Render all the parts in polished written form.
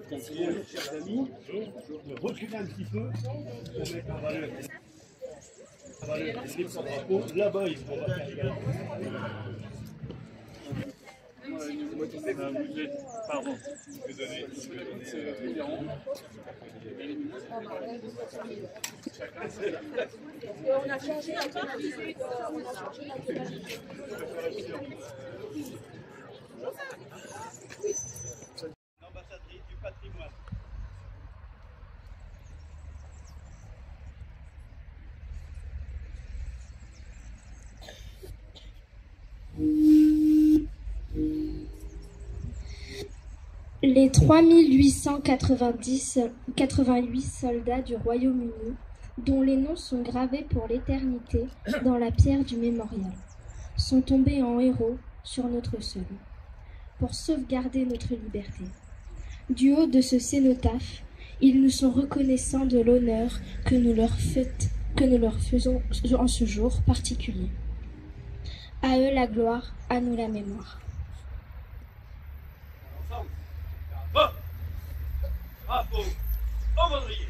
Chers amis, reculez un petit peu pour mettre en valeur les drapeaux. Là-bas, on va faire vous êtes, pardon, je vais donner on a changé un peu. l'ambassadrice du patrimoine. Les 3888 soldats du Royaume-Uni, dont les noms sont gravés pour l'éternité dans la pierre du mémorial, sont tombés en héros sur notre sol, pour sauvegarder notre liberté. Du haut de ce cénotaphe, ils nous sont reconnaissants de l'honneur que nous leur faisons en ce jour particulier. À eux la gloire, à nous la mémoire. Ensemble. Bravo. Bravo. Au Baudrier.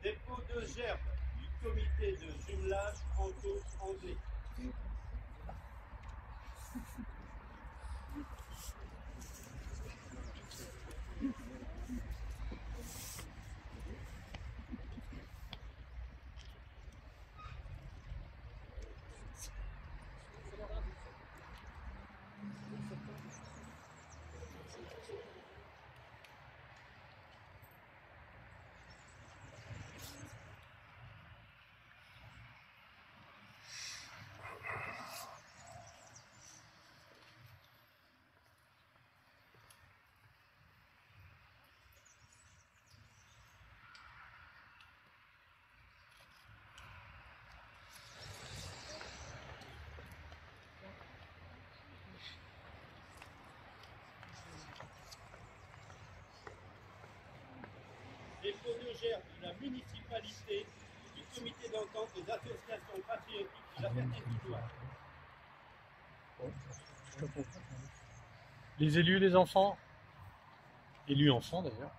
Dépôt de gerbe du comité de jumelage franco-anglais. Dépôt de gerbe de la municipalité, du comité d'entente des associations patriotiques de la Ferté-Filloise. Les élus, les enfants, élus enfants d'ailleurs.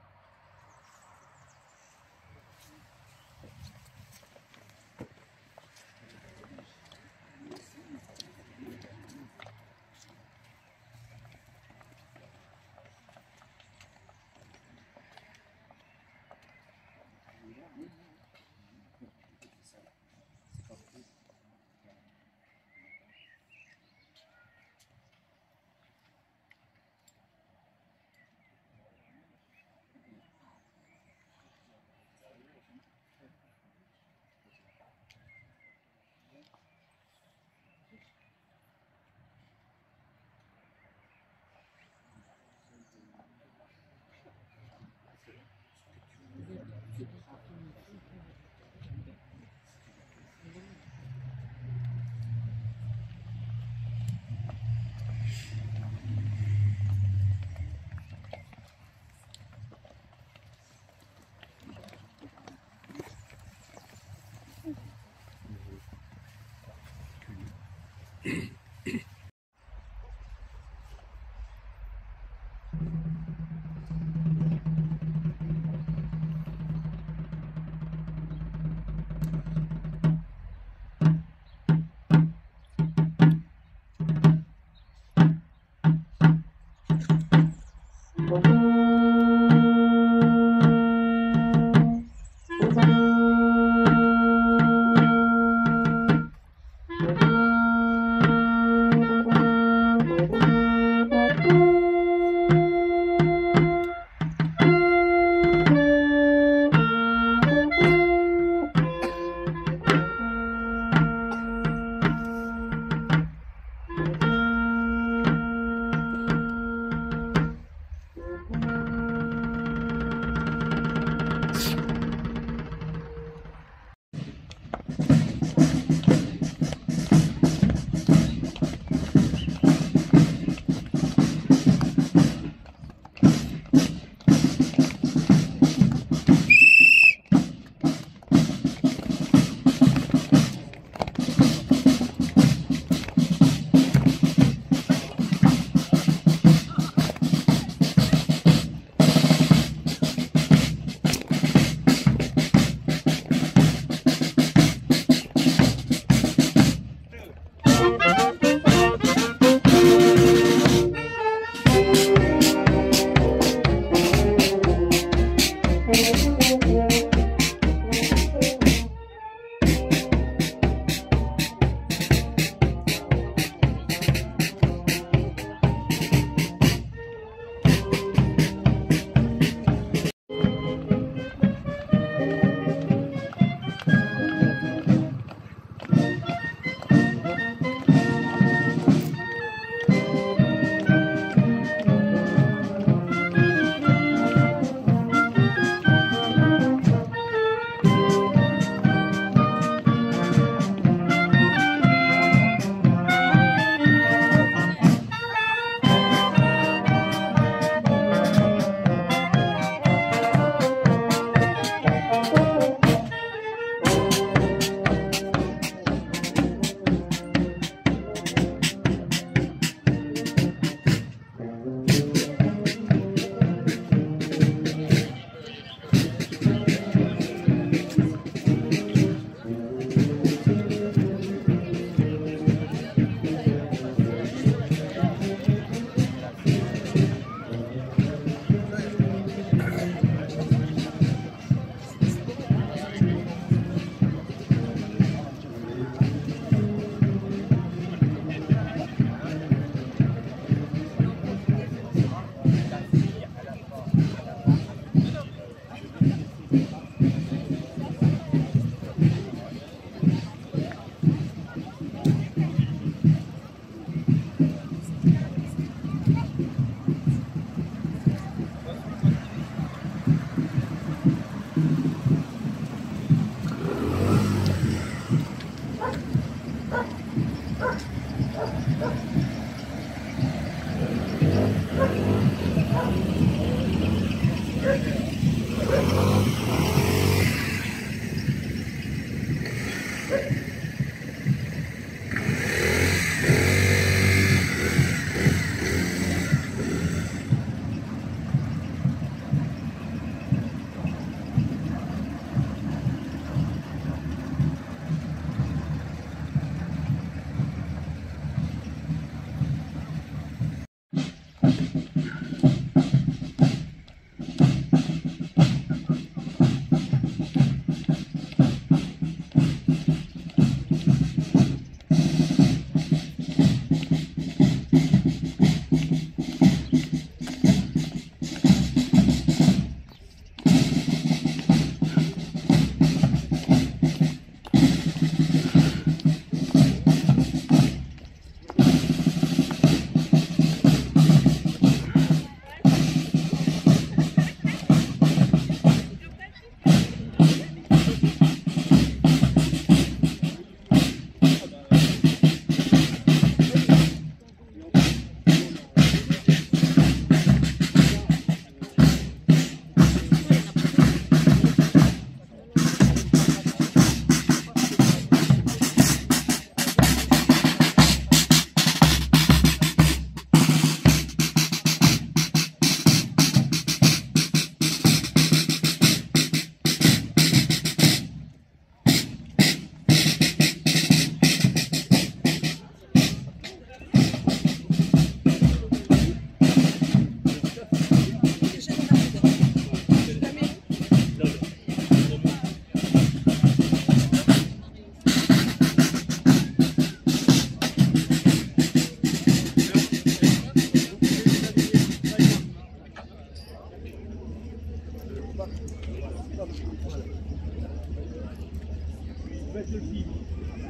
mettre le pivot.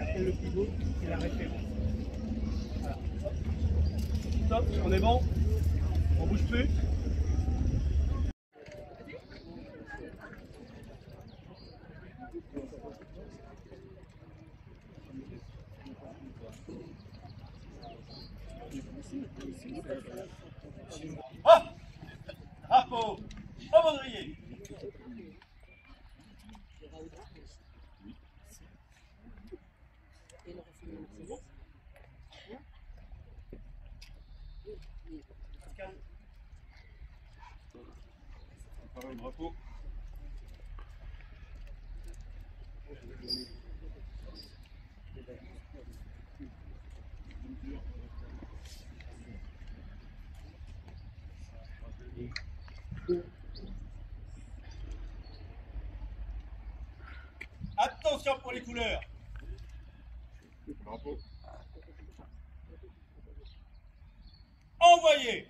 Après le pivot, c'est la référence. Voilà. Stop, on est bon. On bouge plus. Hop! Drapeau! Au baudrier! Le drapeau. Attention pour les couleurs. Drapeau. Envoyez.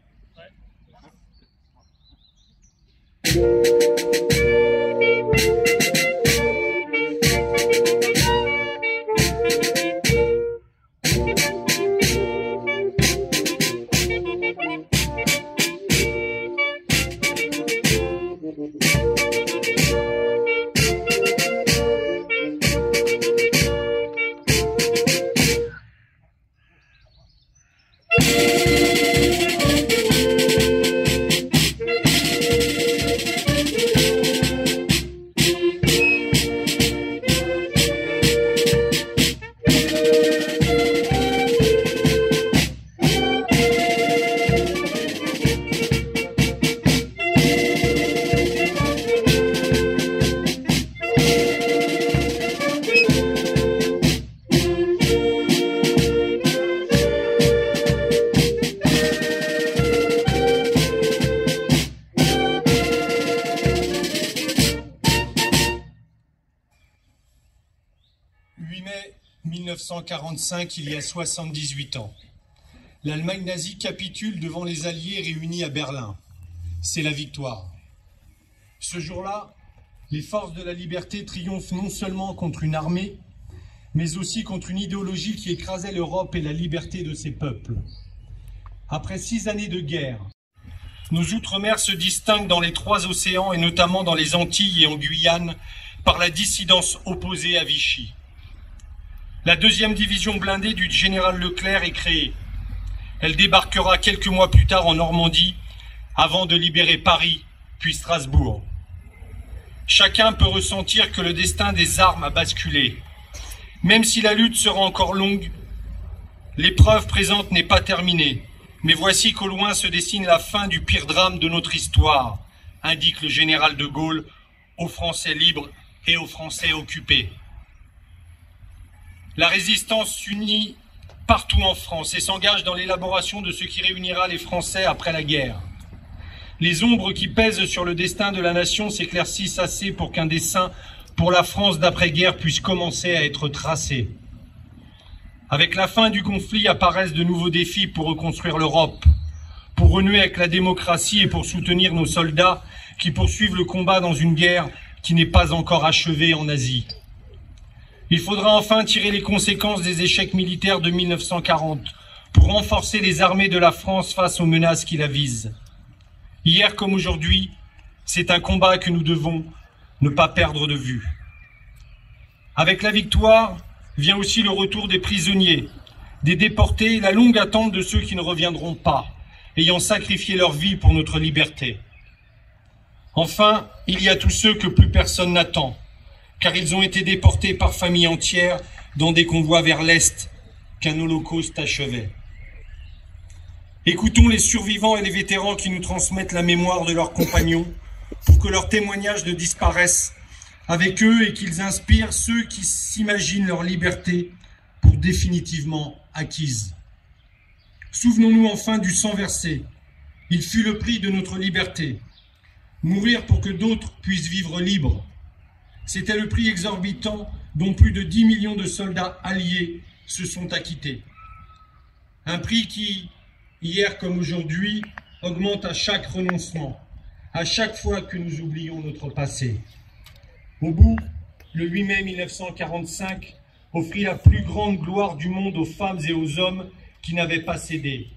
Mai 1945, il y a 78 ans. L'Allemagne nazie capitule devant les Alliés réunis à Berlin. C'est la victoire. Ce jour-là, les forces de la liberté triomphent non seulement contre une armée, mais aussi contre une idéologie qui écrasait l'Europe et la liberté de ses peuples. Après 6 années de guerre, nos outre-mer se distinguent dans les 3 océans et notamment dans les Antilles et en Guyane par la dissidence opposée à Vichy. La 2e division blindée du général Leclerc est créée. Elle débarquera quelques mois plus tard en Normandie avant de libérer Paris puis Strasbourg. Chacun peut ressentir que le destin des armes a basculé. Même si la lutte sera encore longue, l'épreuve présente n'est pas terminée. Mais voici qu'au loin se dessine la fin du pire drame de notre histoire, indique le général de Gaulle aux Français libres et aux Français occupés. La résistance s'unit partout en France et s'engage dans l'élaboration de ce qui réunira les Français après la guerre. Les ombres qui pèsent sur le destin de la nation s'éclaircissent assez pour qu'un dessein pour la France d'après-guerre puisse commencer à être tracé. Avec la fin du conflit apparaissent de nouveaux défis pour reconstruire l'Europe, pour renouer avec la démocratie et pour soutenir nos soldats qui poursuivent le combat dans une guerre qui n'est pas encore achevée en Asie. Il faudra enfin tirer les conséquences des échecs militaires de 1940 pour renforcer les armées de la France face aux menaces qui la visent. Hier comme aujourd'hui, c'est un combat que nous devons ne pas perdre de vue. Avec la victoire vient aussi le retour des prisonniers, des déportés et la longue attente de ceux qui ne reviendront pas, ayant sacrifié leur vie pour notre liberté. Enfin, il y a tous ceux que plus personne n'attend, car ils ont été déportés par famille entière dans des convois vers l'Est qu'un holocauste achevait. Écoutons les survivants et les vétérans qui nous transmettent la mémoire de leurs compagnons pour que leurs témoignages ne disparaissent avec eux et qu'ils inspirent ceux qui s'imaginent leur liberté pour définitivement acquise. Souvenons-nous enfin du sang versé. Il fut le prix de notre liberté. Mourir pour que d'autres puissent vivre libres. C'était le prix exorbitant dont plus de 10 millions de soldats alliés se sont acquittés. Un prix qui, hier comme aujourd'hui, augmente à chaque renoncement, à chaque fois que nous oublions notre passé. Au bout, le 8 mai 1945 offrit la plus grande gloire du monde aux femmes et aux hommes qui n'avaient pas cédé.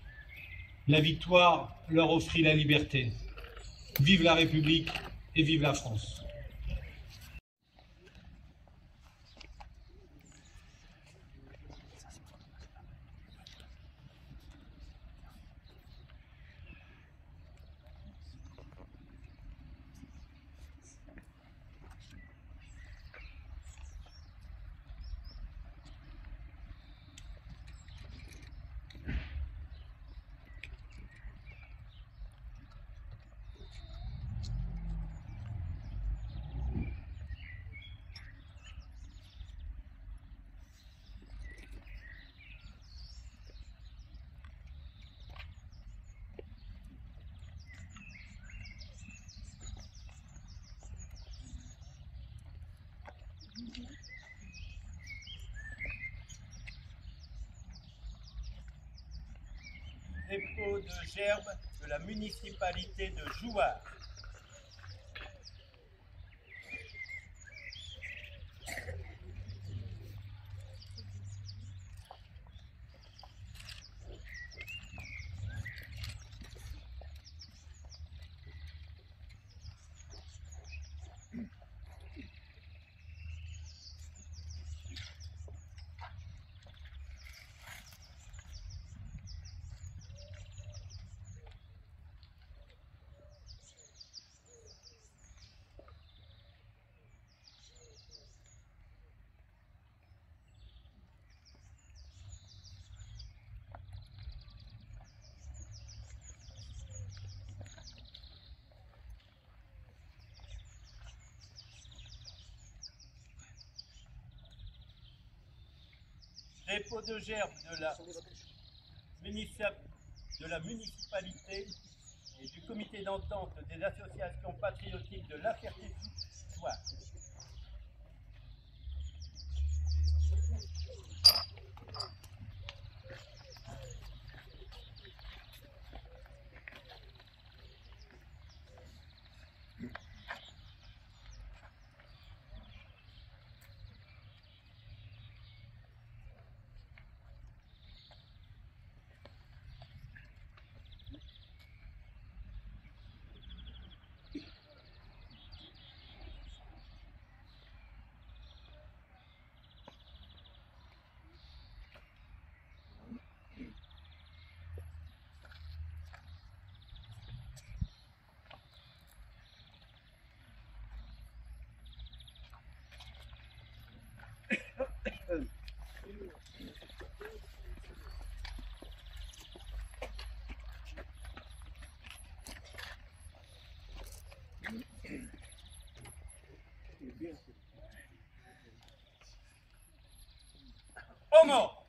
La victoire leur offrit la liberté. Vive la République et vive la France. Dépôt de gerbe de la municipalité de Jouarre. Dépôt de gerbe de la municipalité et du comité d'entente des associations patriotiques de La Ferté-Jouarre. aux morts.